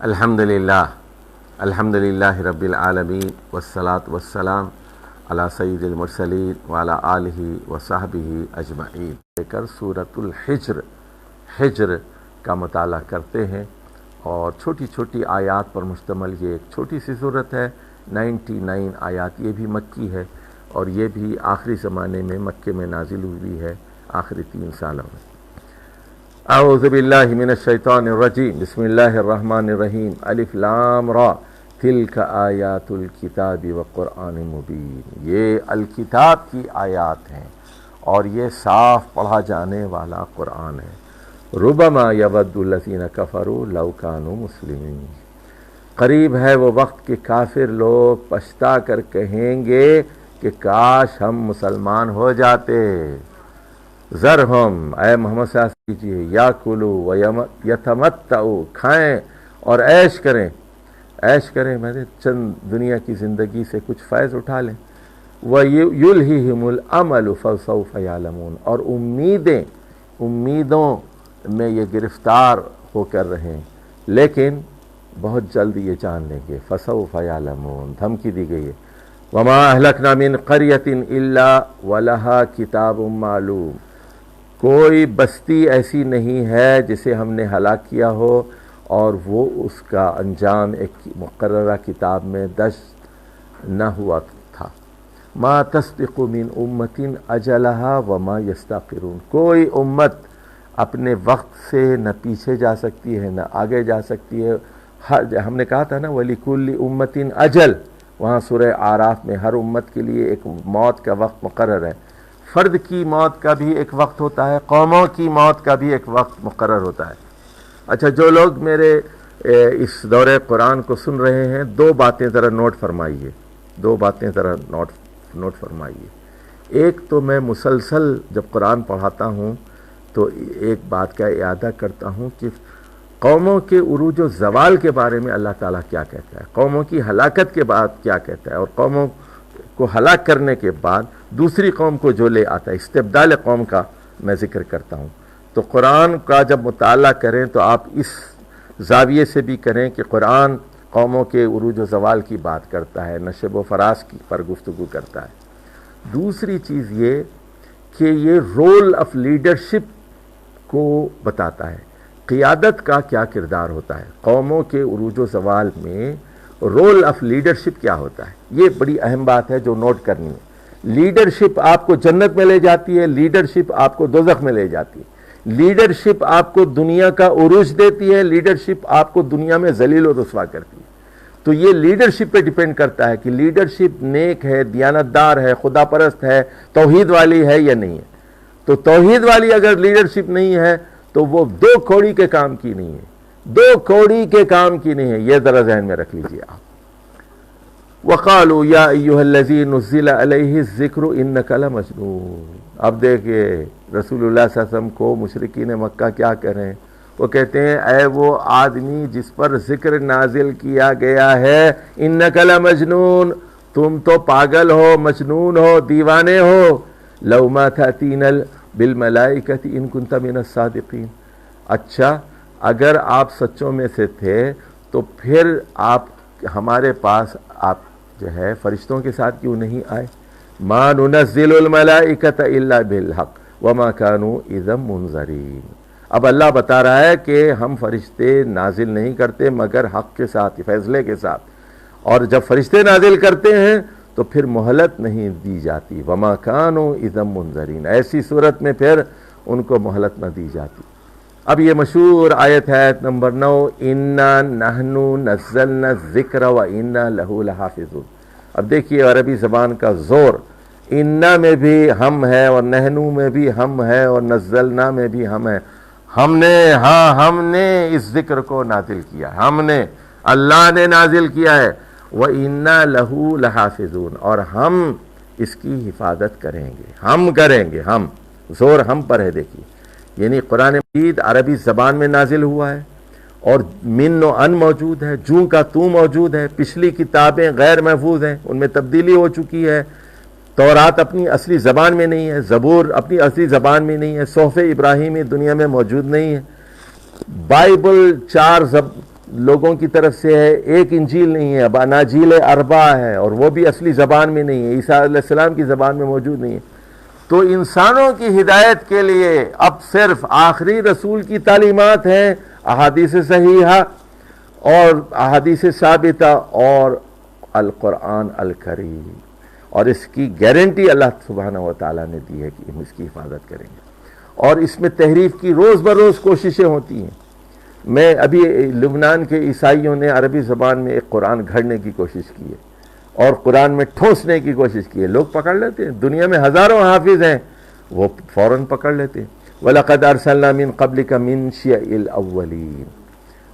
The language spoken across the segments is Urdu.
الحمدللہ رب العالمین والصلاة والسلام علی سید المرسلین وعلی آلہ وصحبہ اجمعین۔ لے کر سورۃ حجر کا مطالعہ کرتے ہیں، اور چھوٹی چھوٹی آیات پر مشتمل یہ ایک چھوٹی سی صورت ہے۔ 99 آیات، یہ بھی مکی ہے، اور یہ بھی آخری زمانے میں مکے میں نازل ہوئی ہے، آخری 3 سالوں میں۔ اعوذ باللہ من الشیطان الرجیم، بسم اللہ الرحمن الرحیم، الف لام را، تلک آیات الکتاب وقرآن مبین۔ یہ الکتاب کی آیات ہیں اور یہ صاف پڑھا جانے والا قرآن ہے۔ ربما یود الذین کفروا لو کانوا مسلمین، قریب ہے وہ وقت کہ کافر لوگ پچھتا کر کہیں گے کہ کاش ہم مسلمان ہو جاتے۔ ذرہم، اے محمد صلی اللہ علیہ وسلم کیجیے، یاکلوا ویتمتعوا، کھائیں اور عیش کریں میں چند دنیا کی زندگی سے کچھ فیض اٹھا لیں۔ وَيُلْهِهِمُ الْأَمَلُ فَسَوْفَ يَعْلَمُونَ، اور امیدوں میں یہ گرفتار ہو کر رہیں، لیکن بہت جلد یہ جان لیں گے۔ فَسَوْفَ يَعْلَمُونَ، دھمکی دی گئی ہے۔ وَمَا أَهْلَكْنَا مِنْ قَرْيَةٍ إِلَّا وَلَهَا كِتَابٌ مَّعْلُومٌ، کوئی بستی ایسی نہیں ہے جسے ہم نے ہلاک کیا ہو اور وہ اس کا انجام ایک مقررہ کتاب میں درج نہ ہوا تھا۔ ما تسبق من امت اجلها وما یستاخرون، کوئی امت اپنے وقت سے نہ پیچھے جا سکتی ہے نہ آگے جا سکتی ہے۔ ہم نے کہا تھا نا وَلِكُلِّ أُمَّةٍ أَجَلٌ، وہاں سورہ اعراف میں ہر امت کے لیے ایک موت کا وقت مقرر ہے۔ فرد کی موت کا بھی ایک وقت ہوتا ہے، قوموں کی موت کا بھی ایک وقت مقرر ہوتا ہے۔ اچھا، جو لوگ میرے اس دورہ قرآن کو سن رہے ہیں، 2 باتیں ذرا نوٹ فرمائیے۔ ایک تو میں مسلسل جب قرآن پڑھاتا ہوں تو ایک بات کا اعادہ کرتا ہوں کہ قوموں کے عروج و زوال کے بارے میں اللہ تعالیٰ کیا کہتا ہے، قوموں کی ہلاکت کے بعد کیا کہتا ہے، اور قوموں کو ہلاک کرنے کے بعد دوسری قوم کو جو لے آتا ہے، استبدال قوم کا میں ذکر کرتا ہوں۔ تو قرآن کا جب مطالعہ کریں تو آپ اس زاویے سے بھی کریں کہ قرآن قوموں کے عروج و زوال کی بات کرتا ہے، نشب و فراز کی پر گفتگو کرتا ہے۔ دوسری چیز یہ کہ یہ رول آف لیڈرشپ کو بتاتا ہے، قیادت کا کیا کردار ہوتا ہے، قوموں کے عروج و زوال میں رول آف لیڈرشپ کیا ہوتا ہے۔ یہ بڑی اہم بات ہے جو نوٹ کرنی ہے۔ لیڈرشپ آپ کو جنت میں لے جاتی ہے، لیڈرشپ آپ کو دوزخ میں لے جاتی ہے، لیڈرشپ آپ کو دنیا کا عروج دیتی ہے، لیڈرشپ آپ کو دنیا میں ذلیل و رسوا کرتی ہے۔ تو یہ لیڈرشپ پہ ڈیپینڈ کرتا ہے کہ لیڈرشپ نیک ہے، دیانتدار ہے، خدا پرست ہے، توحید والی ہے یا نہیں ہے۔ تو توحید والی اگر لیڈرشپ نہیں ہے تو وہ 2 کوڑی کے کام کی نہیں ہے، 2 کوڑی کے کام کی نہیں ہے، یہ ذرا ذہن میں رکھ لیجئے آپ۔ وَقَالُوا يَا أَيُّهَا الَّذِي نُزِّلَ عَلَيْهِ الذِّكْرُ إِنَّكَ لَمَجْنُونَ۔ اب دیکھئے رسول اللہ صلی اللہ علیہ وسلم کو مشرکین مکہ کیا کہہ رہے ہیں، وہ کہتے ہیں اے وہ آدمی جس پر ذکر نازل کیا گیا ہے، إِنَّكَ لَمَجْنُونَ، تم تو پاگل ہو، مجنون ہو، دیوانے ہو۔ لَوْ مَا تَأْتِينَا بِالْمَلَائِكَةِ إِن كُنْتَ مِنَ الصَّادِقِينَ، اچھا اگر آپ سچوں میں سے تھے تو پھر آپ ہمارے پاس آپ جو ہے فرشتوں کے ساتھ کیوں نہیں آئے؟ مَا نُنَزِّلُ الْمَلَائِكَةَ إِلَّا بِالْحَقِّ وَمَا كَانُوا إِذًا مُنظَرِينَ۔ اب اللہ بتا رہا ہے کہ ہم فرشتے نازل نہیں کرتے مگر حق کے ساتھ، فیصلے کے ساتھ، اور جب فرشتے نازل کرتے ہیں تو پھر مہلت نہیں دی جاتی۔ وَمَا كَانُوا إِذًا مُنظَرِينَ، ایسی صورت میں پھر ان کو مہلت نہ دی جاتی۔ اب یہ مشہور آیت ہے آیت نمبر 9، إِنَّا نَحْنُ نَزَّلْنَا الذِّكْرَ وَإِنَّا لَهُ لَحَافِظُونَ۔ اب دیکھیے عربی زبان کا زور، اِنَّا میں بھی ہم ہے اور نحنو میں بھی ہم ہے اور نزلنا میں بھی ہم ہے۔ ہم نے اس ذکر کو نازل کیا، اللہ نے نازل کیا ہے۔ وَإِنَّا لَهُ لَحَافِظُونَ، اور ہم اس کی حفاظت کریں گے، ہم زور ہم پر ہے۔ دیکھیے یعنی قرآن مجید عربی زبان میں نازل ہوا ہے، اور من و ان موجود ہے، جوں کا تو موجود ہے، پچھلی کتابیں غیر محفوظ ہیں، ان میں تبدیلی ہو چکی ہے، تورات اپنی اصلی زبان میں نہیں ہے، زبور اپنی اصلی زبان میں نہیں ہے، صحف ابراہیمی دنیا میں موجود نہیں ہے، بائبل 4 لوگوں کی طرف سے ہے، ایک انجیل نہیں ہے، اب اناجیل اربع ہے، اور وہ بھی اصلی زبان میں نہیں ہے، عیسیٰ علیہ السلام کی زبان میں موجود نہیں ہے. تو انسانوں کی ہدایت کے لیے اب صرف آخری رسول کی تعلیمات ہیں، احادیث صحیحہ اور احادیث ثابتہ اور القرآن الکریم، اور اس کی گارنٹی اللہ سبحانہ و تعالیٰ نے دی ہے کہ ہم اس کی حفاظت کریں گے. اور اس میں تحریف کی روز بروز کوششیں ہوتی ہیں. میں ابھی لبنان کے عیسائیوں نے عربی زبان میں ایک قرآن گھڑنے کی کوشش کی ہے اور قرآن میں ٹھونسنے کی کوشش کی ہے. لوگ پکڑ لیتے ہیں، دنیا میں ہزاروں حافظ ہیں، وہ فوراً پکڑ لیتے ہیں. وَلَقَدْ أَرْسَلْنَا مِن قَبْلِكَ مِن شِيَعِ الْأَوَّلِينَ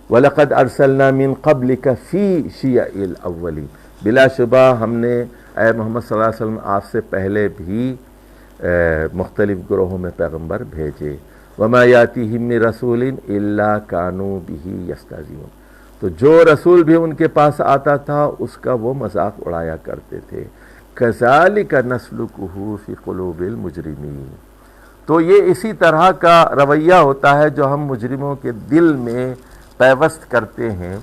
وَلَقَدْ أَرْسَلْنَا مِن قَبْلِكَ فِي شِيَعِ الْأَوَّلِينَ. بلا شبہ ہم نے اے محمد صلی اللہ علیہ وسلم آپ سے پہلے بھی مختلف گروہوں میں پیغمبر بھیجے. وَمَا يَأْتِيهِم مِّن رَّسُولٍ إِلَّا كَانُوا بِهِ يَسْتَهْزِئُونَ. تو جو رسول بھی ان کے پاس آتا تھا اس کا وہ مذاق اڑایا کرتے تھے. كَذَلِكَ نَسْلُكُهُ فِي قُلُوبِ الْمُجْرِمِينَ. تو یہ اسی طرح کا رویہ ہوتا ہے جو ہم مجرموں کے دل میں پیوست کرتے ہیں،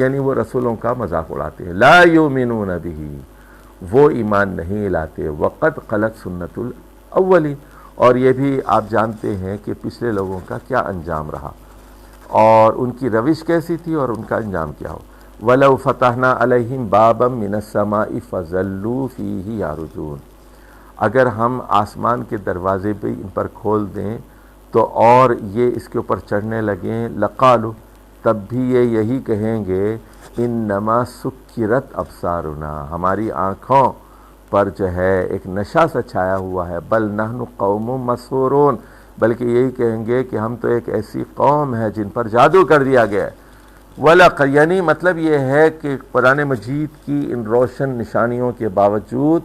یعنی وہ رسولوں کا مذاق اڑاتے ہیں. لَا يُؤْمِنُونَ بِهِ، وہ ایمان نہیں لاتے. وَقَدْ خَلَتْ سُنَّةُ الْأَوَّلِينَ. اور یہ بھی آپ جانتے ہیں کہ پچھلے لوگوں کا کیا انجام رہا اور ان کی روش کیسی تھی اور ان کا انجام کیا ہو. وَلَوْ فَتَحْنَا عَلَيْهِمْ بَابًا مِّنَ السَّمَاءِ فَظَلُّوا فِيهِ يَعْرُجُونَ. اگر ہم آسمان کے دروازے بھی ان پر کھول دیں تو اور یہ اس کے اوپر چڑھنے لگیں، لَقَالُوا، تب بھی یہ یہی کہیں گے، إِنَّمَا سُكِّرَتْ أَبْصَارُنَا، ہماری آنکھوں پر جو ہے ایک نشہ سا چھایا ہوا ہے. بل نحن قوم مسحورون، بلکہ یہی کہیں گے کہ ہم تو ایک ایسی قوم ہے جن پر جادو کر دیا گیا ہے. یعنی مطلب یہ ہے کہ قرآن مجید کی ان روشن نشانیوں کے باوجود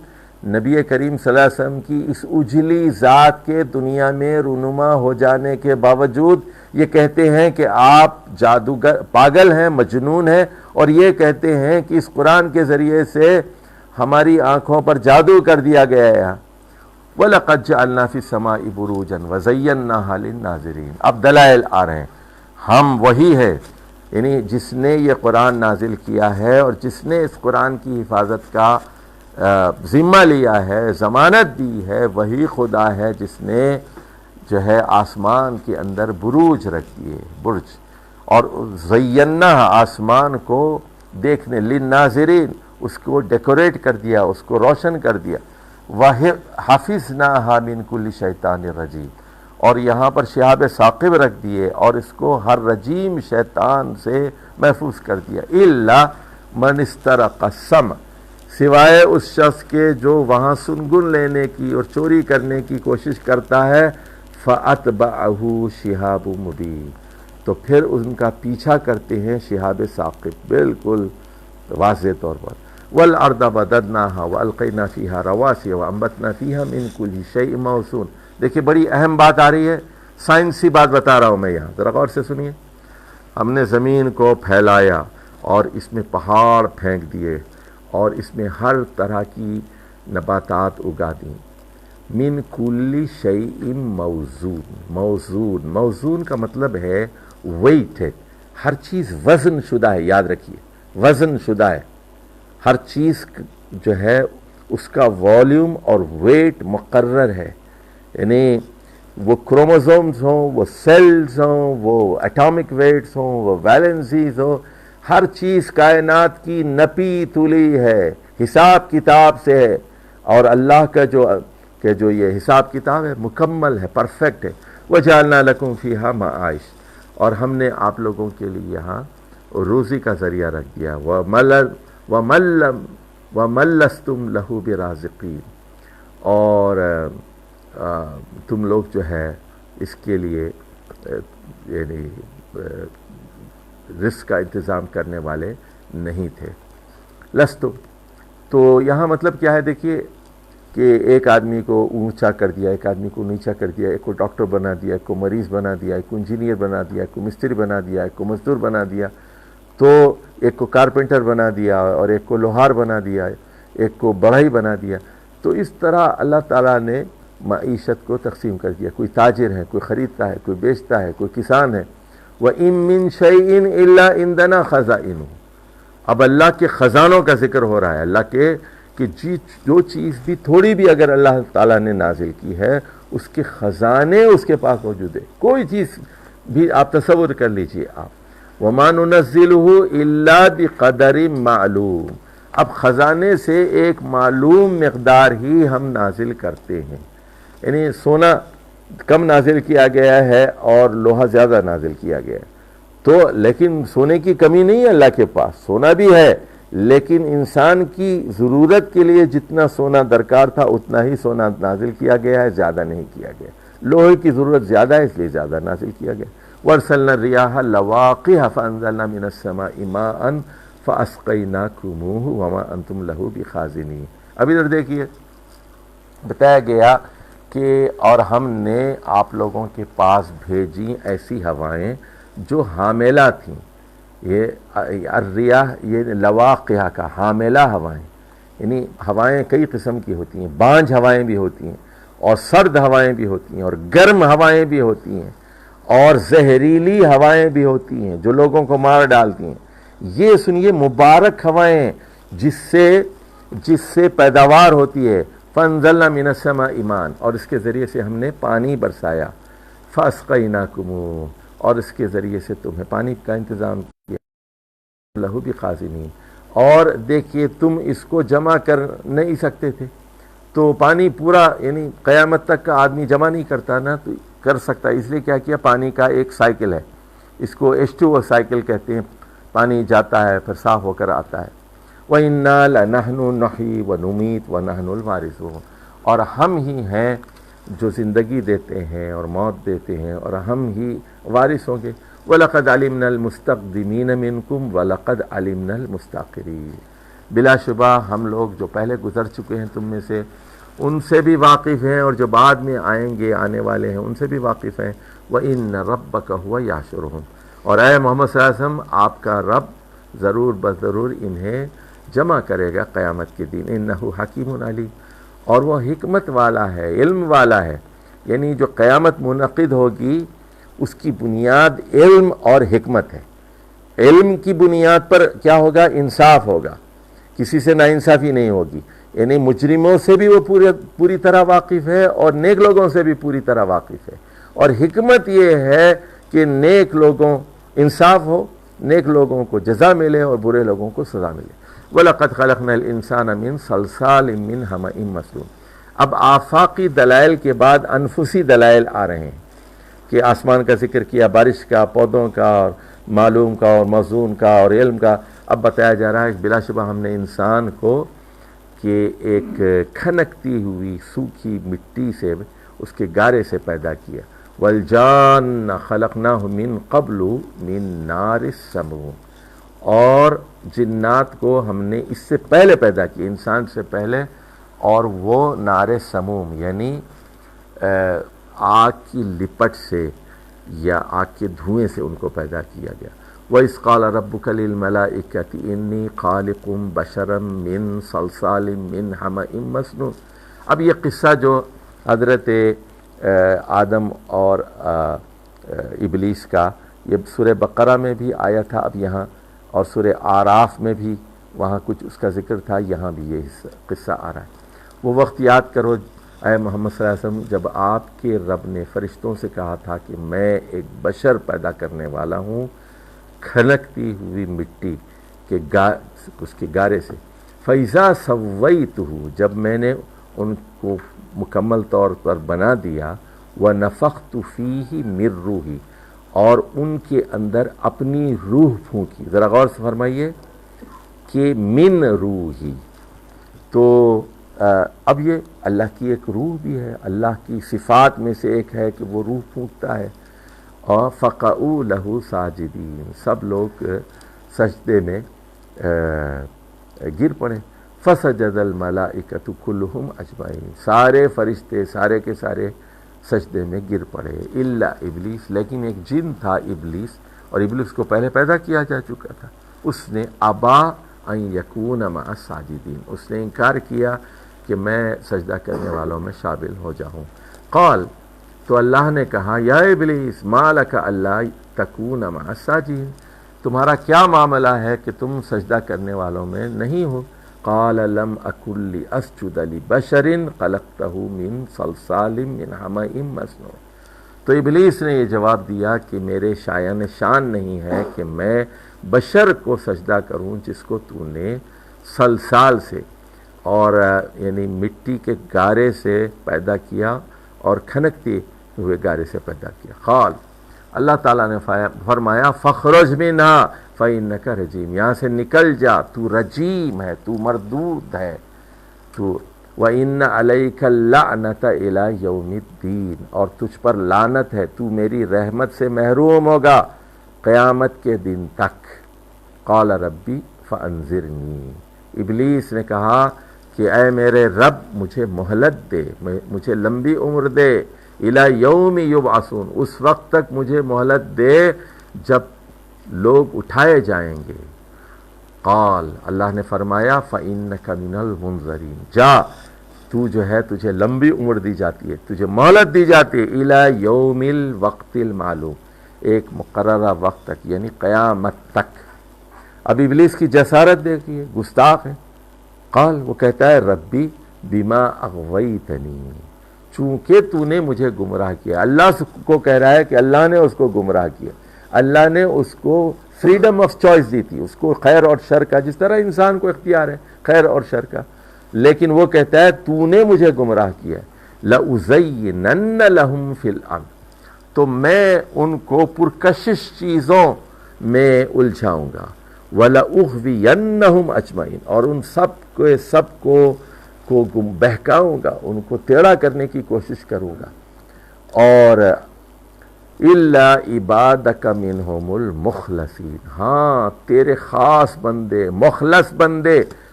نبی کریم صلی اللہ علیہ وسلم کی اس اجلی ذات کے دنیا میں رونما ہو جانے کے باوجود یہ کہتے ہیں کہ آپ جادوگر، پاگل ہیں، مجنون ہیں، اور یہ کہتے ہیں کہ اس قرآن کے ذریعے سے ہماری آنکھوں پر جادو کر دیا گیا ہے. وَلَقَدْ جَعَلْنَا فِي السَّمَاءِ بُرُوجًا وَزَيَّنَّاهَا لِلنَّاظِرِينَ. اب دلائل آ رہے ہیں. ہم وہی ہے، یعنی جس نے یہ قرآن نازل کیا ہے اور جس نے اس قرآن کی حفاظت کا ذمہ لیا ہے، ضمانت دی ہے، وہی خدا ہے جس نے جو ہے آسمان کے اندر بروج رکھ دیے، برج، اور زینہ آسمان کو دیکھنے، للناظرین، اس کو ڈیکوریٹ کر دیا، اس کو روشن کر دیا. وَحَفِظْنَاهَا مِن كُلِّ شَيْطَانٍ رَجِيمٍ، اور یہاں پر شہاب ثاقب رکھ دیے اور اس کو ہر رجیم شیطان سے محفوظ کر دیا. إِلَّا مَنِ اسْتَرَقَ السَّمْعَ، سوائے اس شخص کے جو وہاں سنگن لینے کی اور چوری کرنے کی کوشش کرتا ہے. فَأَتْبَعَهُ شِهَابٌ مُبِينٌ، تو پھر ان کا پیچھا کرتے ہیں شہاب ثاقب بالکل واضح طور پر. وَالْأَرْضَ مَدَدْنَاهَا وَأَلْقَيْنَا فِيهَا رَوَاسِيَ وَأَنبَتْنَا فِيهَا مِن كُلِّ شَيْءٍ مَوْزُونٍ. دیکھیں بڑی اہم بات آ رہی ہے، سائنسی بات بتا رہا ہوں میں یہاں، ذرا غور سے سنیے. ہم نے زمین کو پھیلایا اور اس میں پہاڑ پھینک دیے اور اس میں ہر طرح کی نباتات اگا دیں. من کل شیء موزون، موزون، موزون کا مطلب ہے ویٹ ہے، ہر چیز وزن شدہ ہے. یاد رکھیے، وزن شدہ ہے، ہر چیز جو ہے اس کا والیوم اور ویٹ مقرر ہے. یعنی وہ کروموزومز ہوں، وہ سیلز ہوں، وہ ایٹامک ویٹس ہوں، وہ ویلنسیز ہوں، ہر چیز کائنات کی نپی تلی ہے، حساب کتاب سے ہے. اور اللہ کا جو یہ حساب کتاب ہے مکمل ہے، پرفیکٹ ہے. وَجَعَلْنَا لَكُمْ فِيهَا مَعَائِشَ، اور ہم نے آپ لوگوں کے لیے یہاں روزی کا ذریعہ رکھ دیا. وَمَن لَّسْتُمْ لَهُ بِرَازِقِينَ، اور تم لوگ جو ہے اس کے لیے یعنی رزق کا انتظام کرنے والے نہیں تھے. لستم، تو یہاں مطلب کیا ہے؟ دیکھیے کہ ایک آدمی کو اونچا کر دیا، ایک آدمی کو نیچا کر دیا، ایک کو ڈاکٹر بنا دیا، ایک کو مریض بنا دیا، ایک کو انجینئر بنا دیا، ایک کو مستری بنا دیا، ایک کو مزدور بنا دیا، تو ایک کو کارپینٹر بنا دیا اور ایک کو لوہار بنا دیا، ایک کو بڑھئی بنا دیا. تو اس طرح اللہ تعالیٰ نے معیشت کو تقسیم کر دیا. کوئی تاجر ہے، کوئی خریدتا ہے، کوئی بیچتا ہے، کوئی کسان ہے. وَإِن مِّن شَيْءٍ إِلَّا عِندَنَا خَزَائِنُهُ۔ اب اللہ کے خزانوں کا ذکر ہو رہا ہے، اللہ کے کہ جو چیز بھی تھوڑی بھی اگر اللہ تعالیٰ نے نازل کی ہے اس کے خزانے اس کے پاس موجود ہے، کوئی چیز بھی آپ تصور کر لیجئے آپ۔ وَمَا نُنَزِّلُهُ إِلَّا بِقَدَرٍ مَعْلُومٍ، اب خزانے سے ایک معلوم مقدار ہی ہم نازل کرتے ہیں، یعنی سونا کم نازل کیا گیا ہے اور لوہا زیادہ نازل کیا گیا ہے، تو لیکن سونے کی کمی نہیں ہے اللہ کے پاس، سونا بھی ہے، لیکن انسان کی ضرورت کے لیے جتنا سونا درکار تھا اتنا ہی سونا نازل کیا گیا ہے، زیادہ نہیں کیا گیا۔ لوہے کی ضرورت زیادہ ہے اس لیے زیادہ نازل کیا گیا۔ وَأَرْسَلْنَا الرِّيَاحَ لَوَاقِحَ فَأَنزَلْنَا مِنَ السَّمَاءِ مَاءً فَأَسْقَيْنَاكُمُوهُ وَمَا أَنْتُمْ لَهُ بِخَازِنِينَ۔ اب ادھر دیکھیے بتایا گیا کہ اور ہم نے آپ لوگوں کے پاس بھیجی ایسی ہوائیں جو حاملہ تھیں، یہ الریاح یہ لواقحہ کا حاملہ ہوائیں، یعنی ہوائیں کئی قسم کی ہوتی ہیں، بانجھ ہوائیں بھی ہوتی ہیں اور سرد ہوائیں بھی ہوتی ہیں اور گرم ہوائیں بھی ہوتی ہیں اور زہریلی ہوائیں بھی ہوتی ہیں جو لوگوں کو مار ڈالتی ہیں۔ یہ سنیے مبارک ہوائیں جس سے پیداوار ہوتی ہے، فَأَنزَلْنَا مِنَ السَّمَاءِ مَاءً، اور اس کے ذریعے سے ہم نے پانی برسایا، فَأَسْقَيْنَاكُمُوهُ، اور اس کے ذریعے سے تمہیں پانی کا انتظام کیا، لہو بِخَازِنِينَ، اور دیکھیے تم اس کو جمع کر نہیں سکتے تھے، تو پانی پورا یعنی قیامت تک کا آدمی جمع نہیں کرتا نا، تو کر سکتا، اس لیے کیا کیا، پانی کا ایک سائیکل ہے، اس کو H2O سائیکل کہتے ہیں، پانی جاتا ہے پھر صاف ہو کر آتا ہے۔ وَإِنَّا لَنَحْنُ نُحْيِي وَنُمِيتُ وَنَحْنُ الْوَارِثُونَ، اور ہم ہی ہیں جو زندگی دیتے ہیں اور موت دیتے ہیں اور ہم ہی وارث ہوں گے۔ وَلَقَدْ عَلِمْنَا الْمُسْتَقْدِمِينَ مِنْكُمْ وَلَقَدْ عَلِمْنَا الْمُسْتَأْخِرِينَ، بلا شبہ ہم لوگ جو پہلے گزر چکے ہیں تم میں سے ان سے بھی واقف ہیں اور جو بعد میں آئیں گے آنے والے ہیں ان سے بھی واقف ہیں۔ وَإِنَّ رَبَّكَ هُوَ يَحْشُرُهُمْ، اور اے محمد صلی اللہ علیہ وسلم آپ کا رب ضرور بضرور انہیں جمع کرے گا قیامت کے دن۔ إِنَّهُ حَكِيمٌ عَلِيمٌ، اور وہ حکمت والا ہے، علم والا ہے، یعنی جو قیامت منعقد ہوگی اس کی بنیاد علم اور حکمت ہے۔ علم کی بنیاد پر کیا ہوگا، انصاف ہوگا، کسی سے ناانصافی نہیں ہوگی، یعنی مجرموں سے بھی وہ پوری طرح واقف ہے اور نیک لوگوں سے بھی پوری طرح واقف ہے، اور حکمت یہ ہے کہ نیک لوگوں انصاف ہو، نیک لوگوں کو جزا ملے اور برے لوگوں کو سزا ملے۔ وَلَقَدْ خَلَقْنَا الْإِنسَانَ مِنْ صَلْصَالٍ مِّنْ حَمَإٍ مَّسْنُونٍ۔ اب آفاقی دلائل کے بعد انفسی دلائل آ رہے ہیں کہ آسمان کا ذکر کیا، بارش کا، پودوں کا اور معلوم کا اور موزون کا اور علم کا، اب بتایا جا رہا ہے کہ بلا شبہ ہم نے انسان کو کہ ایک کھنکتی ہوئی سوکھی مٹی سے اس کے گارے سے پیدا کیا۔ وَالْجَانَّ خَلَقْنَاهُ مِنْ قَبْلُ مِنْ نَارِ السَّمُومِ، اور جنات کو ہم نے اس سے پہلے پیدا کیا، انسان سے پہلے، اور وہ نار سموم یعنی آگ کی لپٹ سے یا آگ کے دھوئیں سے ان کو پیدا کیا گیا۔ وَإِذْ قَالَ رَبُّكَ لِلْمَلَائِكَةِ إِنِّي خَالِقٌ بَشَرًا مِّن صَلْصَالٍ مِّنْ حَمَإٍ مَّسْنُونٍ۔ اب یہ قصہ جو حضرت آدم اور ابلیس کا، یہ سورہ بقرہ میں بھی آیا تھا، اب یہاں اور سورہ آراف میں بھی وہاں کچھ اس کا ذکر تھا، یہاں بھی یہ قصہ آ رہا ہے۔ وہ وقت یاد کرو اے محمد صلی اللہ علیہ وسلم جب آپ کے رب نے فرشتوں سے کہا تھا کہ میں ایک بشر پیدا کرنے والا ہوں کھنکتی ہوئی مٹی کے اس کے گارے سے۔ فَإِذَا سَوَّيْتُهُ، جب میں نے ان کو مکمل طور پر بنا دیا، وَنَفَخْتُ فِيهِ مِن رُوحِي، اور ان کے اندر اپنی روح پھونکی۔ ذرا غور سے فرمائیے کہ من روحی، تو اب یہ اللہ کی ایک روح بھی ہے، اللہ کی صفات میں سے ایک ہے کہ وہ روح پھونکتا ہے۔ اور فَقَعُوا لَهُ سَاجِدِينَ، سب لوگ سجدے میں گر پڑے۔ فَسَجَدَ الْمَلَائِكَةُ كُلُّهُمْ أَجْمَعِينَ، سارے فرشتے سارے کے سارے سجدے میں گر پڑے، الا ابلیس، لیکن ایک جن تھا ابلیس، اور ابلیس کو پہلے پیدا کیا جا چکا تھا، اس نے ابا ان یکون مع الساجدین، اس نے انکار کیا کہ میں سجدہ کرنے والوں میں شامل ہو جاؤں۔ قال، تو اللہ نے کہا یا ابلیس ما لک الا تکون مع الساجدین، تمہارا کیا معاملہ ہے کہ تم سجدہ کرنے والوں میں نہیں ہو؟ قال لم اکن لاسجد لبشر خلقتہ من صلصال من حمأ مسنون، تو ابلیس نے یہ جواب دیا کہ میرے شایان شان نہیں ہے کہ میں بشر کو سجدہ کروں جس کو تو نے صلصال سے اور یعنی مٹی کے گارے سے پیدا کیا اور کھنکتے ہوئے گارے سے پیدا کیا۔ قال، اللہ تعالیٰ نے فرمایا فخرج منہا فإنک رجیم، یہاں سے نکل جا، تو رجیم ہے، تو مردود ہے، تو وَإِنَّ عَلَيْكَ اللَّعْنَةَ إِلَى يَوْمِ الدِّينِ، اور تجھ پر لعنت ہے، تو میری رحمت سے محروم ہوگا قیامت کے دن تک۔ قال ربی فانظرنی، ابلیس نے کہا کہ اے میرے رب مجھے مہلت دے، مجھے لمبی عمر دے، الی یوم یبعثون، اس وقت تک مجھے مہلت دے جب لوگ اٹھائے جائیں گے۔ قال، اللہ نے فرمایا فإنک من المنظرین، جا، تو جو ہے تجھے لمبی عمر دی جاتی ہے، تجھے مہلت دی جاتی ہے، الی یوم الوقت المعلوم، ایک مقررہ وقت تک، یعنی قیامت تک۔ اب ابلیس کی جسارت دیکھیے، گستاخ ہے۔ قال، وہ کہتا ہے ربی بما اغویتنی، چونکہ تو نے مجھے گمراہ کیا۔ اللہ کو کہہ رہا ہے کہ اللہ نے اس کو گمراہ کیا، اللہ نے اس کو فریڈم آف چوائس دی تھی، اس کو خیر اور شر کا، جس طرح انسان کو اختیار ہے خیر اور شر کا، لیکن وہ کہتا ہے تو نے مجھے گمراہ کیا۔ لَأُزَيِّنَنَّ لَهُمْ فِي الْأَرْضِ، تو میں ان کو پرکشش چیزوں میں الجھاؤں گا، وَلَأُغْوِيَنَّهُمْ أَجْمَعِينَ، اور ان سب کو بہکاؤں گا، ان کو ٹیڑھا کرنے کی کوشش کروں گا۔ اور إِلَّا عِبَادَكَ مِنْهُمُ الْمُخْلَصِينَ، ہاں تیرے خاص بندے،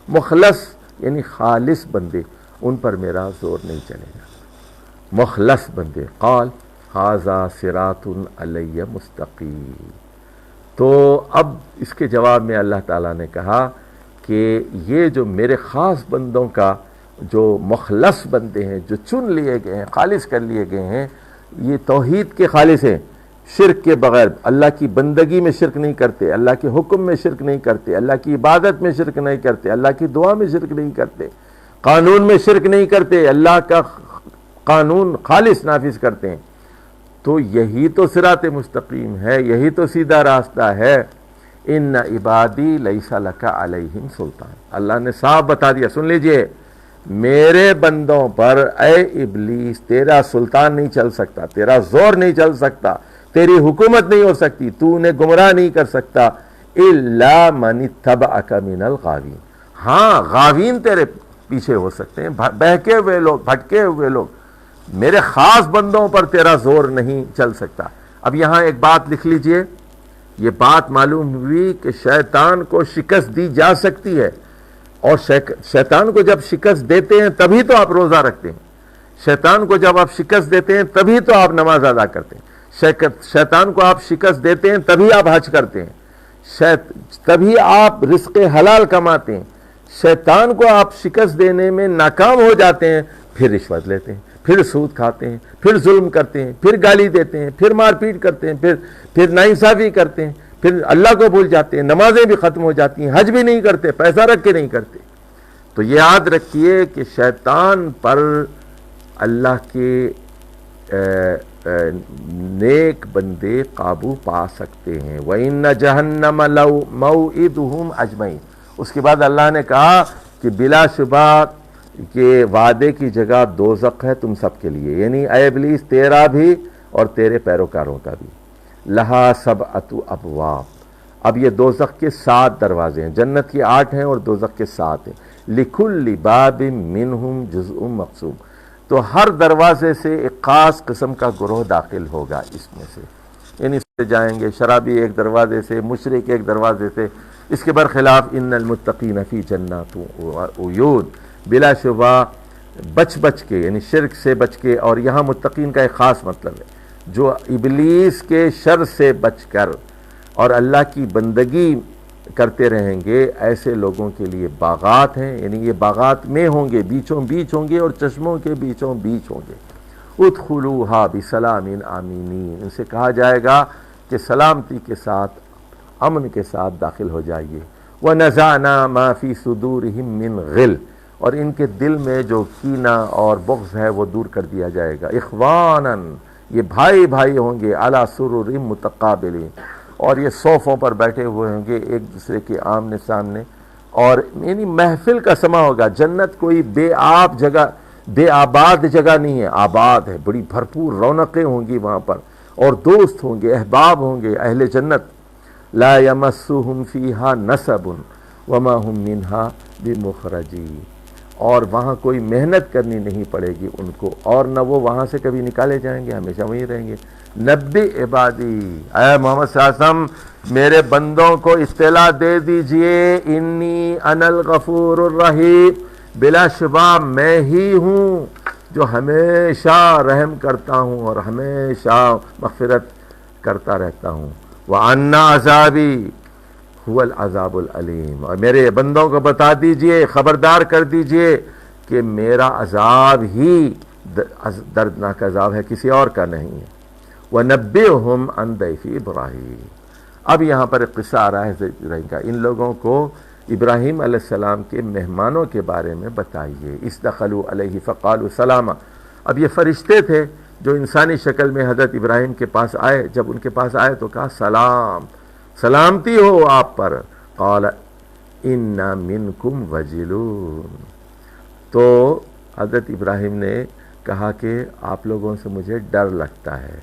مخلص یعنی خالص بندے، ان پر میرا زور نہیں چلے گا، مخلص بندے۔ قال ھذا صراط علی مستقیم، تو اب اس کے جواب میں اللہ تعالیٰ نے کہا کہ یہ جو میرے خاص بندوں کا، جو مخلص بندے ہیں، جو چن لیے گئے ہیں، خالص کر لیے گئے ہیں، یہ توحید کے خالص ہیں، شرک کے بغیر، اللہ کی بندگی میں شرک نہیں کرتے، اللہ کے حکم میں شرک نہیں کرتے، اللہ کی عبادت میں شرک نہیں کرتے، اللہ کی دعا میں شرک نہیں کرتے، قانون میں شرک نہیں کرتے، اللہ کا قانون خالص نافذ کرتے ہیں، تو یہی تو صراط مستقیم ہے، یہی تو سیدھا راستہ ہے۔ ان عبادی لیس لک علیہم سلطان، اللہ نے صاف بتا دیا، سن لیجئے، میرے بندوں پر اے ابلیس تیرا سلطان نہیں چل سکتا، تیرا زور نہیں چل سکتا، تیری حکومت نہیں ہو سکتی، تو نے گمراہ نہیں کر سکتا، الا من اتبعک من الغاوین، ہاں غاوین تیرے پیچھے ہو سکتے ہیں، بہکے ہوئے لوگ، بھٹکے ہوئے لوگ، میرے خاص بندوں پر تیرا زور نہیں چل سکتا۔ اب یہاں ایک بات لکھ لیجئے، یہ بات معلوم ہوئی کہ شیطان کو شکست دی جا سکتی ہے، اور شیطان کو جب شکست دیتے ہیں تبھی تو آپ روزہ رکھتے ہیں، شیطان کو جب آپ شکست دیتے ہیں تبھی تو آپ نماز ادا کرتے ہیں، شیطان کو آپ شکست دیتے ہیں تبھی آپ حج کرتے ہیں، تبھی آپ رزق حلال کماتے ہیں، شیطان کو آپ شکست دینے میں ناکام ہو جاتے ہیں، پھر رشوت لیتے ہیں، پھر سود کھاتے ہیں، پھر ظلم کرتے ہیں، پھر گالی دیتے ہیں، پھر مار پیٹ کرتے ہیں، پھر ناانصافی کرتے ہیں، پھر اللہ کو بھول جاتے ہیں، نمازیں بھی ختم ہو جاتی ہیں، حج بھی نہیں کرتے، پیسہ رکھ کے نہیں کرتے۔ تو یہ یاد رکھیے کہ شیطان پر اللہ کے نیک بندے قابو پا سکتے ہیں۔ وَإِنَّ جَهَنَّمَ لَمَوْعِدُهُمْ أَجْمَعِينَ، اس کے بعد اللہ نے کہا کہ بلا شبہ کہ وعدے کی جگہ دوزخ ہے تم سب کے لیے، یعنی اے ابلیس تیرا بھی اور تیرے پیروکاروں کا بھی۔ لہا سبعۃ ابواب، اب یہ دوزخ کے 7 دروازے ہیں، جنت کی 8 ہیں اور دوزخ کے 7 ہیں۔ لکل باب منہم جزء مقسوم، تو ہر دروازے سے ایک خاص قسم کا گروہ داخل ہوگا اس میں سے، یعنی سے جائیں گے شرابی ایک دروازے سے، مشرک ایک دروازے سے، اس کے برخلاف ان المتقین فی جنات وعیون، بلا شبہ بچ کے، یعنی شرک سے بچ کے، اور یہاں متقین کا ایک خاص مطلب ہے جو ابلیس کے شر سے بچ کر اور اللہ کی بندگی کرتے رہیں گے، ایسے لوگوں کے لیے باغات ہیں، یعنی یہ باغات میں ہوں گے، بیچوں بیچ ہوں گے، اور چشموں کے بیچوں بیچ ہوں گے۔ ادخلوها بسلام آمینین، ان سے کہا جائے گا کہ سلامتی کے ساتھ، امن کے ساتھ داخل ہو جائیے۔ وَنَزَعْنَا مَا فِي صُدُورِهِم مِّن غِلٍّ، اور ان کے دل میں جو کینہ اور بغض ہے وہ دور کر دیا جائے گا۔ اخواناً، یہ بھائی بھائی ہوں گے، علی سرر متقابلین، اور یہ صوفوں پر بیٹھے ہوئے ہوں گے ایک دوسرے کے آمنے سامنے، اور یعنی محفل کا سما ہوگا۔ جنت کوئی بے آباد جگہ نہیں ہے، آباد ہے، بڑی بھرپور رونقیں ہوں گی وہاں پر، اور دوست ہوں گے، احباب ہوں گے اہل جنت۔ لا یمسہم فیہا نصب وما ہم منہا بمخرجین، اور وہاں کوئی محنت کرنی نہیں پڑے گی ان کو، اور نہ وہ وہاں سے کبھی نکالے جائیں گے، ہمیشہ وہیں رہیں گے۔ نبی عبادی، اے محمد صلی اللہ علیہ وسلم میرے بندوں کو اطلاع دے دیجئے، انی انا الغفور الرحیم، بلا شبہ میں ہی ہوں جو ہمیشہ رحم کرتا ہوں اور ہمیشہ مغفرت کرتا رہتا ہوں۔ وَأَنَّ عَذَابِي هُوَ الْعَذَابُ الْعَلِيمُ، اور میرے بندوں کو بتا دیجئے، خبردار کر دیجئے کہ میرا عذاب ہی دردناک عذاب ہے، کسی اور کا نہیں ہے۔ وَنَبِّئْهُمْ عَنْ ضَيْفِ إِبْرَاهِيمَ، اب یہاں پر ایک قصہ آ رہا ہے ابراہیم کا، ان لوگوں کو ابراہیم علیہ السلام کے مہمانوں کے بارے میں بتائیے۔ اِذْ دَخَلُوا عَلَيْهِ فَقَالُوا سَلَامًا، اب یہ فرشتے تھے جو انسانی شکل میں حضرت ابراہیم کے پاس آئے، جب ان کے پاس آئے تو کہا سلام، سلامتی ہو آپ پر۔ قال انا منکم وجلون، تو حضرت ابراہیم نے کہا کہ آپ لوگوں سے مجھے ڈر لگتا ہے۔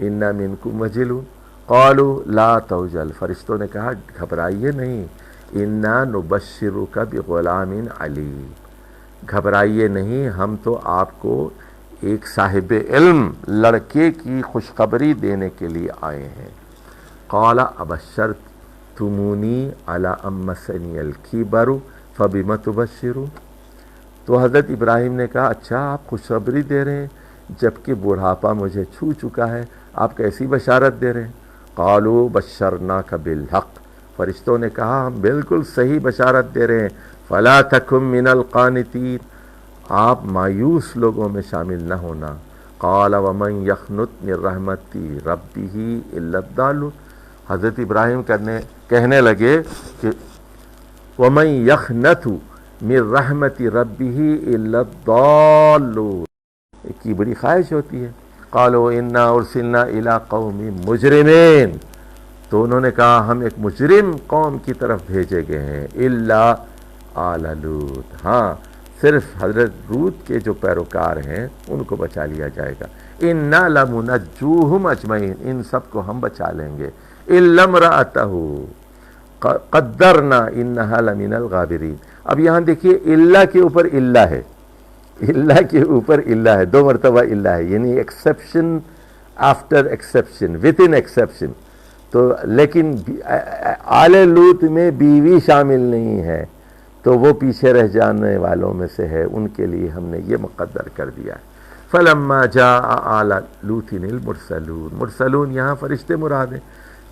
انا منکم وجلون قالوا لا توجل، فرشتوں نے کہا گھبرائیے نہیں، انا نبشرک بغلام علیم، گھبرائیے نہیں، ہم تو آپ کو ایک صاحب علم لڑکے کی خوشخبری دینے کے لیے آئے ہیں۔ قال ابشرتمونی علی ان مسنی الکبر فبم تبشرون، تو حضرت ابراہیم نے کہا اچھا آپ خوشخبری دے رہے ہیں جبکہ بڑھاپا مجھے چھو چکا ہے، آپ کیسی بشارت دے رہے ہیں؟ قالوا بشرناک بالحق، فرشتوں نے کہا ہم بالکل صحیح بشارت دے رہے ہیں۔ فلا تکن من القانتین، آپ مایوس لوگوں میں شامل نہ ہونا۔ قال ومن یقنط من رحمت ربہ الا الضالون، حضرت ابراہیم کہنے لگے کہ ومن یقنط من رحمت ربہ الا الضالون، کی بڑی خواہش ہوتی ہے۔ قالوا انا ارسلنا الی قوم مجرمین، تو انہوں نے کہا ہم ایک مجرم قوم کی طرف بھیجے گئے ہیں۔ الا آل لوط، ہاں صرف حضرت لوط کے جو پیروکار ہیں ان کو بچا لیا جائے گا۔ انا لمنجوہم اجمعین، ان سب کو ہم بچا لیں گے۔ الا امرأتہ قدرنا انہا لمن الغابرین، اب یہاں دیکھیے اللہ کے اوپر اللہ ہے، اللہ کے اوپر اللہ ہے، دو مرتبہ اللہ ہے، یعنی exception after exception, with in exception, تو لیکن آل لوط میں بیوی شامل نہیں ہے، تو وہ پیچھے رہ جانے والوں میں سے ہے، ان کے لیے ہم نے یہ مقدر کر دیا ہے۔ فلما جاء آل لوط المرسلون، مرسلون یہاں فرشتے مراد ہیں،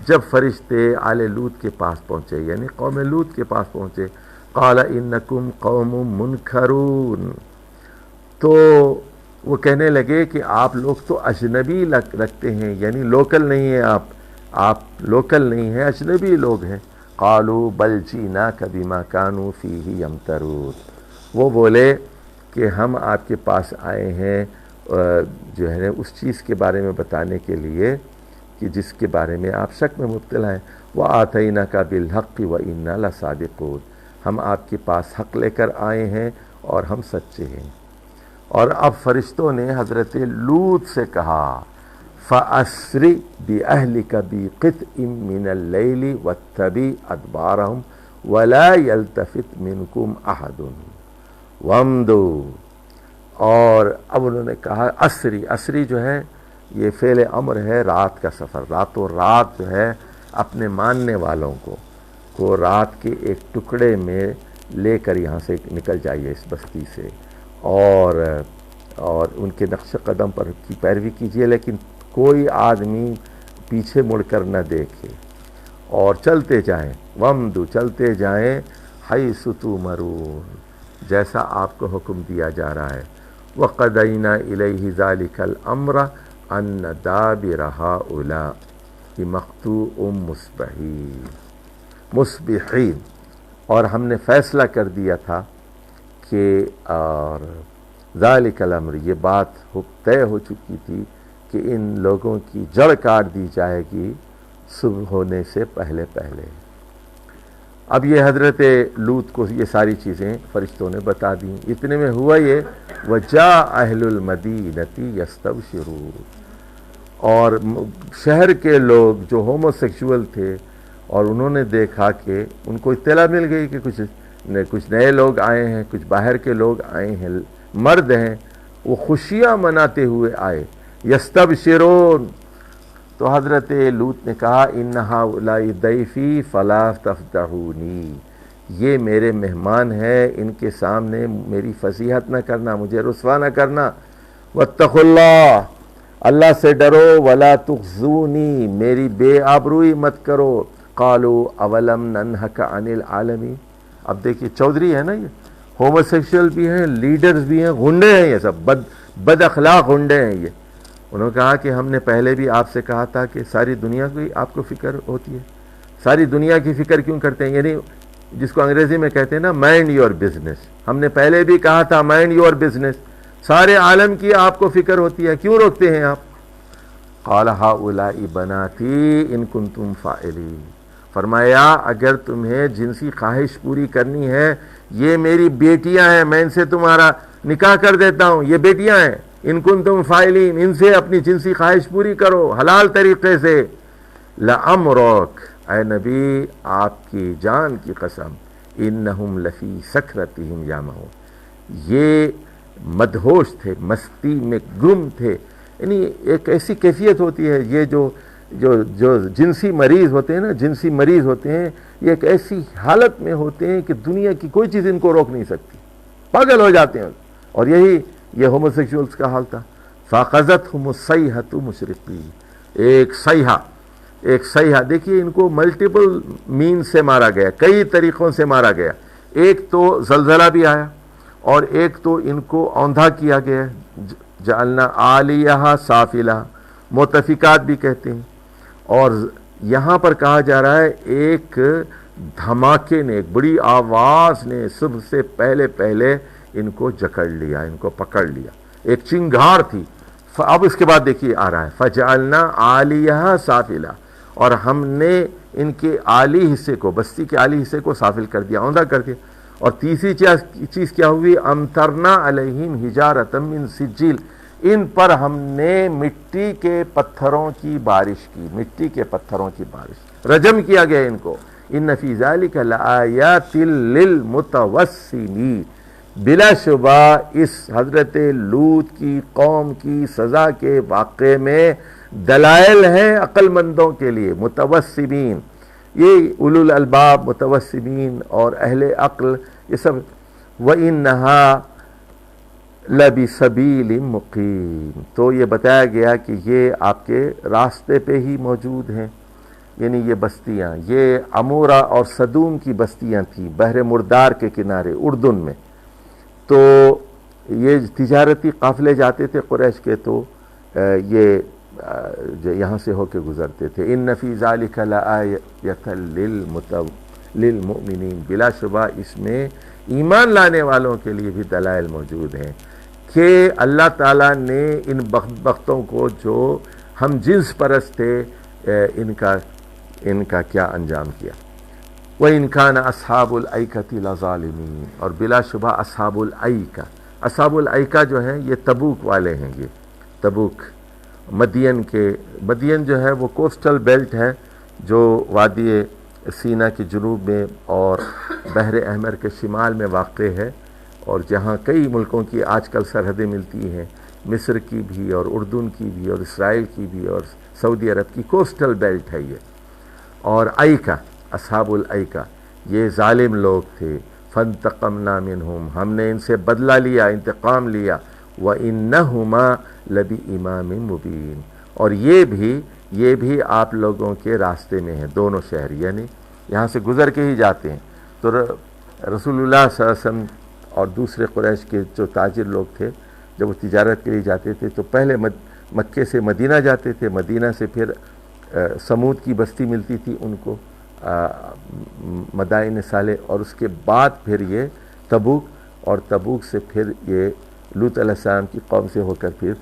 جب فرشتے آل لوط کے پاس پہنچے یعنی قوم لوط کے پاس پہنچے، قال انکم قوم منکرون، تو وہ کہنے لگے کہ آپ لوگ تو اجنبی رکھتے ہیں، یعنی لوکل نہیں ہیں، آپ لوکل نہیں ہیں، اجنبی لوگ ہیں۔ قالوا بل جئناک بما كانوا فیہ یمترون، وہ بولے کہ ہم آپ کے پاس آئے ہیں جو ہے اس چیز کے بارے میں بتانے کے لیے کہ جس کے بارے میں آپ شک میں مبتلا ہیں۔ وآتیناک بالحق وإنا لصادقون، ہم آپ کے پاس حق لے کر آئے ہیں اور ہم سچے ہیں۔ اور اب فرشتوں نے حضرت لوط سے کہا فَأَسْرِ بِأَهْلِكَ بِقِطْعٍ مِّنَ اللَّيْلِ وَاتَّبِعْ أَدْبَارَهُمْ وَلَا يَلْتَفِتْ مِنْكُمْ أَحَدٌ وَامْضُوا، اور اب انہوں نے کہا اسری جو ہے یہ فعل امر ہے، رات کا سفر، راتوں رات جو ہے اپنے ماننے والوں کو رات کے ایک ٹکڑے میں لے کر یہاں سے نکل جائیے اس بستی سے، اور ان کے نقش قدم پر کی پیروی کیجیے، لیکن کوئی آدمی پیچھے مڑ کر نہ دیکھے، اور چلتے جائیں، ومدو چلتے جائیں، حیث تؤمرون، جیسا آپ کو حکم دیا جا رہا ہے، وقدینا الیہ ذالک الامر ان دابر ہؤلاء مقطوع مصبحین، اور ہم نے فیصلہ کر دیا تھا کہ اور ذالک الامر، یہ بات طے ہو چکی تھی کہ ان لوگوں کی جڑ کاٹ دی جائے گی صبح ہونے سے پہلے پہلے۔ اب یہ حضرت لوط کو یہ ساری چیزیں فرشتوں نے بتا دیں۔ اتنے میں ہوا یہ وَجَاءَ أَهْلُ الْمَدِينَةِ يَسْتَبْشِرُونَ، اور شہر کے لوگ جو ہوموسیکشول تھے، اور انہوں نے دیکھا کہ ان کو اطلاع مل گئی کہ کچھ نئے لوگ آئے ہیں، کچھ باہر کے لوگ آئے ہیں، مرد ہیں، وہ خوشیاں مناتے ہوئے آئے۔ یستبشرون، تو حضرت لوط نے کہا ان ہؤلاء ضیفی فلا تفضحونی، یہ میرے مہمان ہیں، ان کے سامنے میری فضیحت نہ کرنا، مجھے رسوا نہ کرنا۔ واتقوا اللہ، اللہ سے ڈرو، ولا تخزونی، میری بے آبروئی مت کرو۔ قالوا اولم ننہک عن العالمین، اب دیکھیے چودھری ہے نا، یہ ہوموسیکشل بھی ہیں، لیڈرز بھی ہیں، غنڈے ہیں، یہ سب بد اخلاق غنڈے ہیں یہ۔ انہوں نے کہا کہ ہم نے پہلے بھی آپ سے کہا تھا کہ ساری دنیا کی آپ کو فکر ہوتی ہے، ساری دنیا کی فکر کیوں کرتے ہیں، یعنی جس کو انگریزی میں کہتے ہیں نا مائنڈ یور بزنس، ہم نے پہلے بھی کہا تھا مائنڈ یور بزنس، سارے عالم کی آپ کو فکر ہوتی ہے، کیوں روکتے ہیں آپ؟ قال ہؤلاء بناتی ان کنتم فاعلین، فرمایا اگر تمہیں جنسی خواہش پوری کرنی ہے، یہ میری بیٹیاں ہیں، میں ان سے تمہارا نکاح کر دیتا ہوں، یہ بیٹیاں ہیں، ان کنتم فاعلین، ان سے اپنی جنسی خواہش پوری کرو حلال طریقے سے۔ لعمرک، اے نبی آپ کی جان کی قسم، انہم لفی سکرتہم یعمہون، یہ مدہوش تھے، مستی میں گم تھے، یعنی ایک ایسی کیفیت ہوتی ہے، یہ جو جنسی مریض ہوتے ہیں نا، جنسی مریض ہوتے ہیں، یہ ایک ایسی حالت میں ہوتے ہیں کہ دنیا کی کوئی چیز ان کو روک نہیں سکتی، پاگل ہو جاتے ہیں، اور یہی یہ ہوموسیکشولز کا حال تھا۔ فَأَخَذَتْهُمُ الصَّيْحَةُ مُشْرِقِينَ، ایک صیحہ، دیکھیے ان کو ملٹیپل مین سے مارا گیا، کئی طریقوں سے مارا گیا، ایک تو زلزلہ بھی آیا، اور ایک تو ان کو اوندھا کیا گیا، جعلنا عالیہا سافلہ، متفقات بھی کہتے ہیں، اور یہاں پر کہا جا رہا ہے ایک دھماکے نے، ایک بڑی آواز نے صبح سے پہلے پہلے ان کو جکڑ لیا، ان کو پکڑ لیا، ایک چنگھار تھی۔ اب اس کے بعد دیکھیے آ رہا ہے فَجَعَلْنَا عَالِيَهَا سَافِلًا، اور ہم نے ان کے عالی حصے کو، بستی کے عالی حصے کو سافل کر دیا، اوندھا کر دیا۔ اور تیسری چیز کیا ہوئی؟ أَمْطَرْنَا عَلَيْهِمْ حِجَارَةً مِّن سِجِّيلٍ، ان پر ہم نے مٹی کے پتھروں کی بارش کی، مٹی کے پتھروں کی بارش، رجم کیا گیا ان کو۔ ان فی ذلک لآیات للمتوسمین، بلا شبہ اس حضرت لوط کی قوم کی سزا کے واقعے میں دلائل ہیں عقل مندوں کے لیے، متوسمین، یہ اولو الالباب، متوسمین اور اہل عقل، یہ سب۔ وَإِنَّهَا لَبِسَبِيلٍ مُقِيمٍ، تو یہ بتایا گیا کہ یہ آپ کے راستے پہ ہی موجود ہیں، یعنی یہ بستیاں، یہ عمورہ اور صدوم کی بستیاں تھیں بحر مردار کے کنارے اردن میں۔ تو یہ تجارتی قافلے جاتے تھے قریش کے، تو یہ یہاں سے ہو کے گزرتے تھے۔ ان فی ذالک لآیۃ للمؤمنین، بلا شبہ اس میں ایمان لانے والوں کے لیے بھی دلائل موجود ہیں کہ اللہ تعالیٰ نے ان بدبختوں کو جو ہم جنس پرست تھے، ان کا کیا انجام کیا۔ وَإِنْ كَانَ أَصْحَابُ الْأَيْكَةِ لَظَالِمِينَ، اور بلا شبہ اصحاب الایکہ، اصحاب الایکہ جو ہیں یہ تبوک والے ہیں، یہ تبوک مدین جو ہے وہ کوسٹل بیلٹ ہے جو وادی سینا کے جنوب میں اور بحر احمر کے شمال میں واقع ہے، اور جہاں کئی ملکوں کی آج کل سرحدیں ملتی ہیں، مصر کی بھی اور اردن کی بھی اور اسرائیل کی بھی اور سعودی عرب کی، کوسٹل بیلٹ ہے یہ۔ اور ایکہ، اصحاب الایکہ، یہ ظالم لوگ تھے۔ فانتقمنا منہم، ہم نے ان سے بدلہ لیا، انتقام لیا۔ وَإِنَّهُمَا لَبِإِمَامٍ مُبِينٍ، اور یہ بھی آپ لوگوں کے راستے میں ہیں، دونوں شہر، یعنی یہاں سے گزر کے ہی جاتے ہیں۔ تو رسول اللہ صلی اللہ علیہ وسلم اور دوسرے قریش کے جو تاجر لوگ تھے، جب وہ تجارت کے لیے جاتے تھے تو پہلے مکے سے مدینہ جاتے تھے، مدینہ سے پھر سمود کی بستی ملتی تھی ان کو، مدائن صالح، اور اس کے بعد پھر یہ تبوک، اور تبوک سے پھر یہ لوط علیہ السلام کی قوم سے ہو کر پھر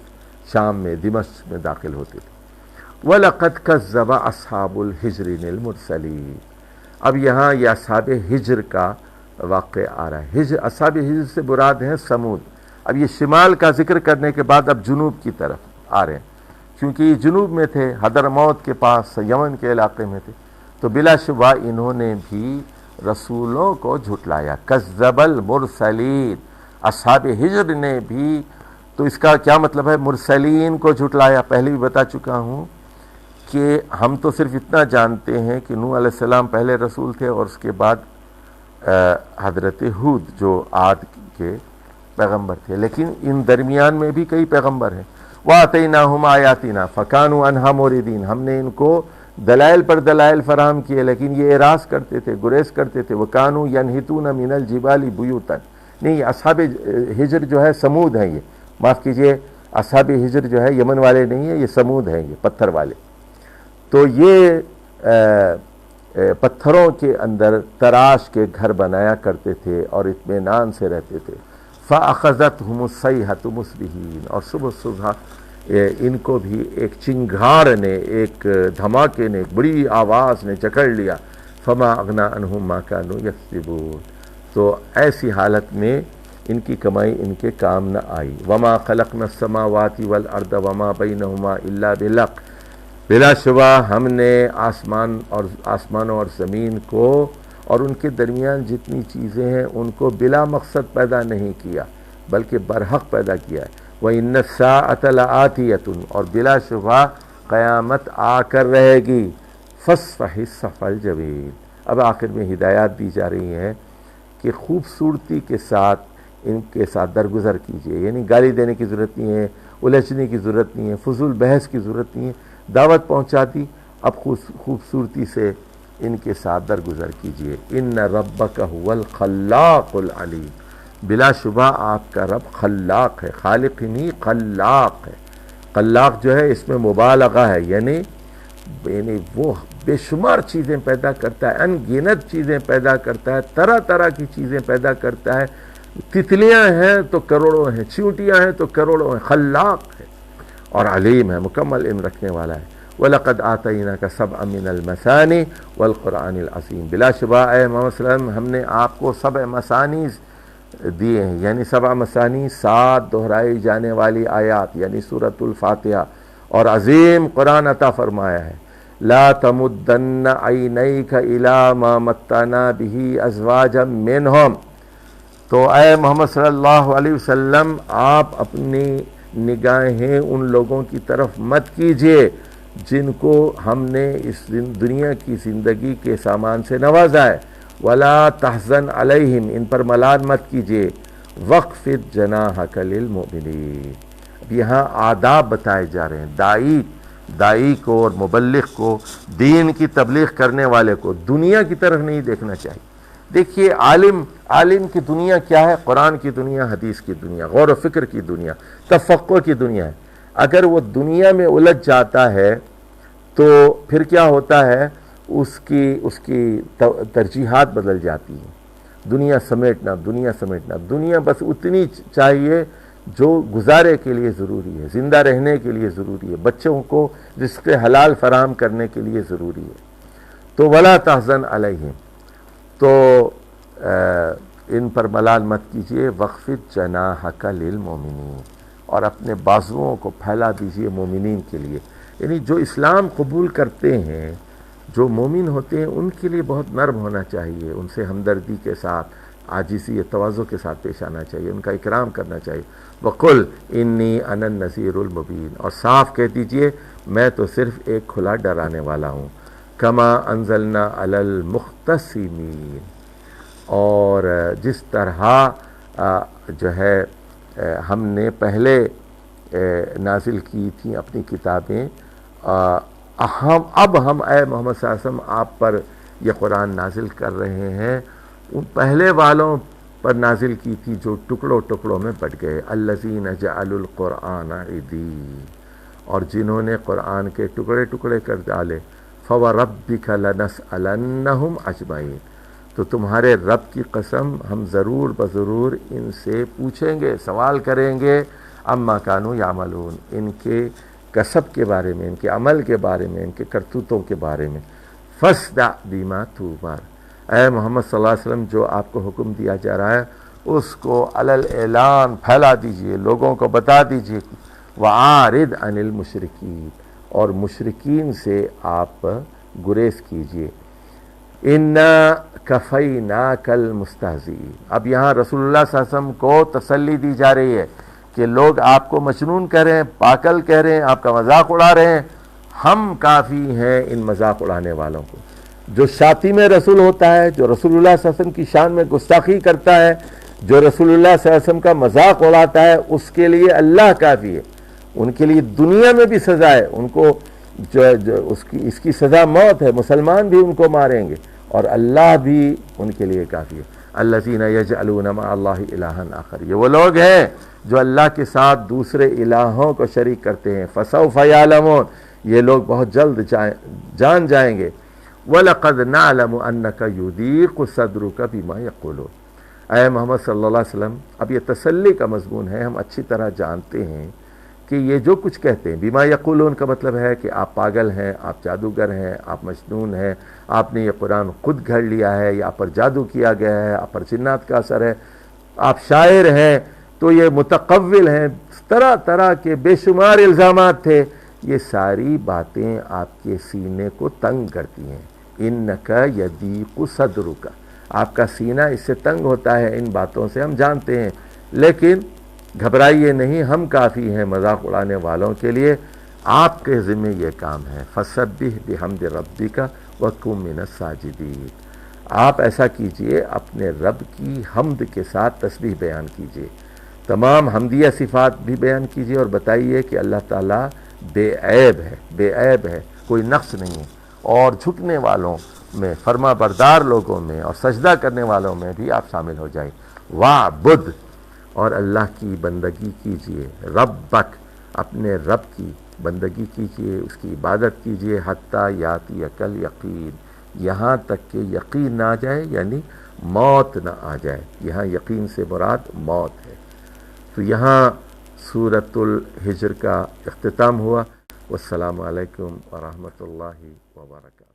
شام میں دمشق میں داخل ہوتے تھے۔ وَلَقَدْ كَذَّبَ أَصْحَابُ الْحِجْرِ الْمُرْسَلِينَ۔ اب یہاں یہ اصحاب ہجر کا واقعہ آ رہا ہے۔ اصحاب ہجر سے مراد ہیں سمود۔ اب یہ شمال کا ذکر کرنے کے بعد اب جنوب کی طرف آ رہے ہیں، کیونکہ یہ جنوب میں تھے، حضرموت کے پاس یمن کے علاقے میں تھے، تو بلا شبہ انہوں نے بھی رسولوں کو جھٹلایا۔ کذب المرسلین، اصحاب ہجر نے بھی، تو اس کا کیا مطلب ہے؟ مرسلین کو جھٹلایا۔ پہلے بھی بتا چکا ہوں کہ ہم تو صرف اتنا جانتے ہیں کہ نوح علیہ السلام پہلے رسول تھے، اور اس کے بعد حضرت ہود جو عاد کے پیغمبر تھے، لیکن ان درمیان میں بھی کئی پیغمبر ہیں۔ وَآتَيْنَاهُمْ آيَاتِنَا فَكَانُوا عَنْهَا مُعْرِضِينَ، ہم نے ان کو دلائل پر دلائل فراہم کیے، لیکن یہ اعراض کرتے تھے، گریز کرتے تھے۔ وَكَانُوا يَنْحِتُونَ مِنَ الْجِبَالِ بُيُوتًا، نہیں، اصحاب ہجر جو ہے سمود ہیں، یہ معاف کیجئے، اصحاب ہجر جو ہے یمن والے نہیں ہیں، یہ سمود ہیں، یہ پتھر والے۔ تو یہ پتھروں کے اندر تراش کے گھر بنایا کرتے تھے اور اطمینان سے رہتے تھے۔ فَأَخَذَتْهُمُ الصَّيْحَةُ مُصْبِحِينَ، اور صبح صبح ان کو بھی ایک چنگھار نے، ایک دھماکے نے، ایک بڑی آواز نے جکڑ لیا۔ فَمَا أَغْنَىٰ عَنْهُمْ مَا كَانُوا يَكْسِبُونَ، تو ایسی حالت میں ان کی کمائی ان کے کام نہ آئی۔ وَمَا خَلَقْنَا السَّمَاوَاتِ وَالْأَرْضَ وَمَا بَيْنَهُمَا إِلَّا بِالْحَقِّ، بلا شبہ ہم نے آسمانوں اور زمین کو اور ان کے درمیان جتنی چیزیں ہیں ان کو بلا مقصد پیدا نہیں کیا، بلکہ برحق پیدا کیا ہے۔ وَإِنَّ السَّاعَةَ لَآتِيَةٌ، اور بلا شبہ قیامت آ کر رہے گی۔ فَاصْفَحِ الصَّفْحَ الْجَمِيلَ، اب آخر میں ہدایات دی جا رہی ہیں کہ خوبصورتی کے ساتھ ان کے ساتھ درگزر کیجئے، یعنی گالی دینے کی ضرورت نہیں ہے، الجھنے کی ضرورت نہیں ہے، فضول بحث کی ضرورت نہیں ہے، دعوت پہنچا دی، اب خوبصورتی سے ان کے ساتھ درگزر کیجئے۔ ان ربک هو الخلاق العلیم، بلا شبہ آپ کا رب خلاق ہے، خالق ہی نہیں خلاق ہے۔ خلاق جو ہے اس میں مبالغہ ہے، یعنی وہ بے شمار چیزیں پیدا کرتا ہے، ان گنت چیزیں پیدا کرتا ہے، طرح طرح کی چیزیں پیدا کرتا ہے، تتلیاں ہیں تو کروڑوں ہیں، چیونٹیاں ہیں تو کروڑوں ہیں، خلاق ہے اور علیم ہے، مکمل علم رکھنے والا ہے۔ وَلَقَدْ آتَيْنَاكَ سَبْعًا مِنَ الْمَثَانِي وَالْقُرْآنِ الْعَظِيمِ، بلا شبہ اے محمد صلی اللہ علیہ وسلم ہم نے آپ کو 7 مثانی دیے ہیں، یعنی 7 مثانی، 7 دہرائی جانے والی آیات، یعنی سورۃ الفاتحہ، اور عظیم قرآن عطا فرمایا ہے۔ لا تمدن عینیک الی ما متعنا بہ ازواجا منہم، تو اے محمد صلی اللہ علیہ وسلم آپ اپنی نگاہیں ان لوگوں کی طرف مت کیجئے جن کو ہم نے اس دنیا کی زندگی کے سامان سے نوازا ہے۔ ولا تحزن علیہم، ان پر ملال مت کیجئے۔ وَاخْفِضْ جَنَاحَكَ لِلْمُؤْمِنِينَ، اب یہاں آداب بتائے جا رہے ہیں، دائی کو اور مبلغ کو، دین کی تبلیغ کرنے والے کو دنیا کی طرف نہیں دیکھنا چاہیے۔ دیکھیے عالم کی دنیا کیا ہے؟ قرآن کی دنیا، حدیث کی دنیا، غور و فکر کی دنیا، تفقہ کی دنیا ہے۔ اگر وہ دنیا میں الجھ جاتا ہے تو پھر کیا ہوتا ہے؟ اس کی ترجیحات بدل جاتی ہیں۔ دنیا سمیٹنا، دنیا بس اتنی چاہیے جو گزارے کے لیے ضروری ہے، زندہ رہنے کے لیے ضروری ہے، بچوں کو رزق حلال فراہم کرنے کے لیے ضروری ہے۔ تو ولا تحزن علیہم، تو ان پر ملال مت کیجئے۔ وَاخْفِضْ جَنَاحَكَ لِلْمُؤْمِنِينَ، اور اپنے بازوؤں کو پھیلا دیجئے مومنین کے لیے، یعنی جو اسلام قبول کرتے ہیں، جو مومن ہوتے ہیں، ان کے لیے بہت نرم ہونا چاہیے، ان سے ہمدردی کے ساتھ، عاجزی تواضع کے ساتھ پیش آنا چاہیے، ان کا اکرام کرنا چاہیے۔ وَقُلْ إِنِّي أَنَا النَّذِيرُ الْمُبِينُ، اور صاف کہہ دیجئے میں تو صرف ایک کھلا ڈرانے والا ہوں۔ كَمَا أَنزَلْنَا عَلَى الْمُخْتَصِمِينَ، اور جس طرح جو ہے ہم نے پہلے نازل کی تھیں اپنی کتابیں، اب ہم اے محمد صلی اللہ علیہ وسلم آپ پر یہ قرآن نازل کر رہے ہیں، ان پہلے والوں پر نازل کی تھی جو ٹکڑوں ٹکڑوں میں بٹ گئے، الذین جعلوا القرآن عِضِینَ، اور جنہوں نے قرآن کے ٹکڑے ٹکڑے کر ڈالے، فَوَرَبِّكَ لَنَسْأَلَنَّهُمْ أَجْمَعِينَ، تو تمہارے رب کی قسم ہم ضرور بضرور ان سے پوچھیں گے، سوال کریں گے، اما کانوا یعملون، ان کے کسب کے بارے میں، ان کے عمل کے بارے میں، ان کے کرتوتوں کے بارے میں۔ فَاصْدَعْ بِمَا تُؤْمَرُ، اے محمد صلی اللہ علیہ وسلم جو آپ کو حکم دیا جا رہا ہے اس کو علی الاعلان پھیلا دیجئے، لوگوں کو بتا دیجئے، وَعَارِضْ عَنِ الْمُشْرِكِينَ، اور مشرکین سے آپ گریز کیجئے۔ اِنَّا كَفَيْنَاكَ الْمُسْتَهْزِئِينَ، اب یہاں رسول اللہ صلی اللہ علیہ وسلم کو تسلی دی جا رہی ہے کہ لوگ آپ کو مجنون کہہ رہے ہیں، پاگل کہہ رہے ہیں، آپ کا مذاق اڑا رہے ہیں، ہم کافی ہیں ان مذاق اڑانے والوں کو۔ جو شاتم رسول ہوتا ہے، جو رسول اللہ صلی اللہ علیہ وسلم کی شان میں گستاخی کرتا ہے، جو رسول اللہ صلی اللہ علیہ وسلم کا مذاق اڑاتا ہے، اس کے لیے اللہ کافی ہے، ان کے لیے دنیا میں بھی سزا ہے، ان کو اس کی سزا موت ہے، مسلمان بھی ان کو ماریں گے، اور اللہ بھی ان کے لیے کافی ہے۔ الذین یجعلون مع اللہ الہا آخر، یہ وہ لوگ ہیں جو اللہ کے ساتھ دوسرے الہوں کو شریک کرتے ہیں۔ فسوف یعلمون، یہ لوگ بہت جلد جان جائیں گے۔ وَلَقَدْ نَعْلَمُ أَنَّكَ يُضِيقُ صَدْرُكَ بِمَا يَقُولُونَ، اے محمد صلی اللہ علیہ وسلم، اب یہ تسلی کا مضمون ہے، ہم اچھی طرح جانتے ہیں کہ یہ جو کچھ کہتے ہیں، بِمَا يَقُولُونَ کا مطلب ہے کہ آپ پاگل ہیں، آپ جادوگر ہیں، آپ مجنون ہیں، آپ نے یہ قرآن خود گھڑ لیا ہے، یا آپ پر جادو کیا گیا ہے، آپ پر جنات کا اثر ہے، آپ شاعر ہیں، تو یہ متقول ہیں، طرح طرح کے بے شمار الزامات تھے۔ یہ ساری باتیں آپ کے سینے کو تنگ کرتی ہیں۔ اِنَّكَ يَضِيقُ صَدْرُكَ، آپ کا سینہ اس سے تنگ ہوتا ہے، ان باتوں سے ہم جانتے ہیں، لیکن گھبرائیے نہیں، ہم کافی ہیں مذاق اڑانے والوں کے لیے، آپ کے ذمہ یہ کام ہے۔ فَسَبِّحْ بِحَمْدِ رَبِّكَ وَكُن مِّنَ السَّاجِدِينَ، آپ ایسا کیجئے، اپنے رب کی حمد کے ساتھ تسبیح بیان کیجئے، تمام حمدیہ صفات بھی بیان کیجئے، اور بتائیے کہ اللہ تعالیٰ بے عیب ہے، بے عیب ہے، کوئی نقص نہیں ہے، اور جھکنے والوں میں، فرما بردار لوگوں میں اور سجدہ کرنے والوں میں بھی آپ شامل ہو جائیں۔ وَعْبُدْ، اور اللہ کی بندگی کیجئے، ربک، اپنے رب کی بندگی کیجئے، اس کی عبادت کیجئے، حتیٰ یاتیک الیقین، یہاں تک کہ یقین نہ آ جائے، یعنی موت نہ آ جائے، یہاں یقین سے مراد موت ہے۔ تو یہاں سورۃ الحجر کا اختتام ہوا۔ والسلام علیکم ورحمۃ اللہ وبرکاتہ۔